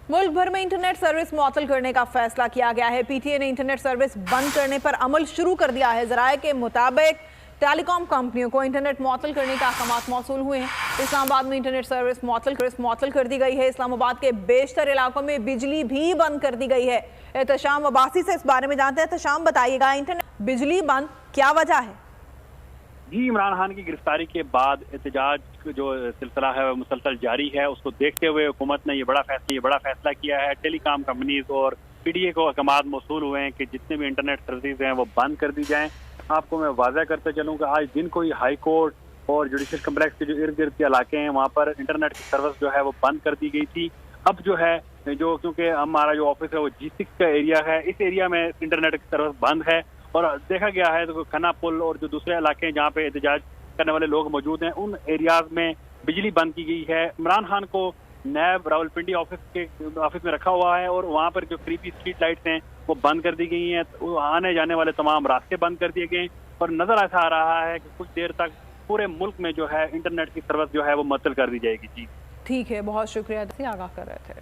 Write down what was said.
मुल्क भर में इंटरनेट सर्विस मुअत्तल करने का फैसला किया गया है। पीटीए ने इंटरनेट सर्विस बंद करने पर अमल शुरू कर दिया है। ज़राए के मुताबिक टेलीकॉम कंपनियों को इंटरनेट मुअत्तल करने का अहकाम मौसूल हुए हैं। इस्लामाबाद में इंटरनेट सर्विस मुअत्तल कर दी गई है। इस्लामाबाद के बेशतर इलाकों में बिजली भी बंद कर दी गई है। एहतशाम अब्बासी से इस बारे में जानते हैं। एहतशाम, बताइएगा, इंटरनेट बिजली बंद क्या वजह है? जी, इमरान खान की गिरफ्तारी के बाद एहतजाज जो सिलसिला है वो मुसलसल जारी है। उसको देखते हुए हुकूमत ने ये बड़ा फैसला किया है। टेलीकॉम कंपनीज और पीटीए को अहकाम मौसूल हुए हैं कि जितने भी इंटरनेट सर्विस हैं वो बंद कर दी जाएं। आपको मैं वाज़ह करते चलूँ कि आज दिन को ही हाई कोर्ट और जुडिशल कम्प्लेक्स के जो इर्द गिर्द के इलाके हैं वहाँ पर इंटरनेट की सर्विस जो है वो बंद कर दी गई थी। अब जो है क्योंकि हमारा जो ऑफिस है वो G6 का एरिया है, इस एरिया में इंटरनेट की सर्विस बंद है और देखा गया है तो खन्ना पुल और जो दूसरे इलाके हैं जहाँ पे एहतजाज करने वाले लोग मौजूद हैं उन एरियाज में बिजली बंद की गई है। इमरान खान को नैब रावलपिंडी ऑफिस में रखा हुआ है और वहाँ पर जो क्रीपी स्ट्रीट लाइट्स हैं वो बंद कर दी गई हैं। तो आने जाने वाले तमाम रास्ते बंद कर दिए गए और नजर ऐसा आ रहा है कि कुछ देर तक पूरे मुल्क में जो है इंटरनेट की सर्विस जो है वो मुअत्तल कर दी जाएगी। जी ठीक है, बहुत शुक्रिया, आगाह कर रहे थे।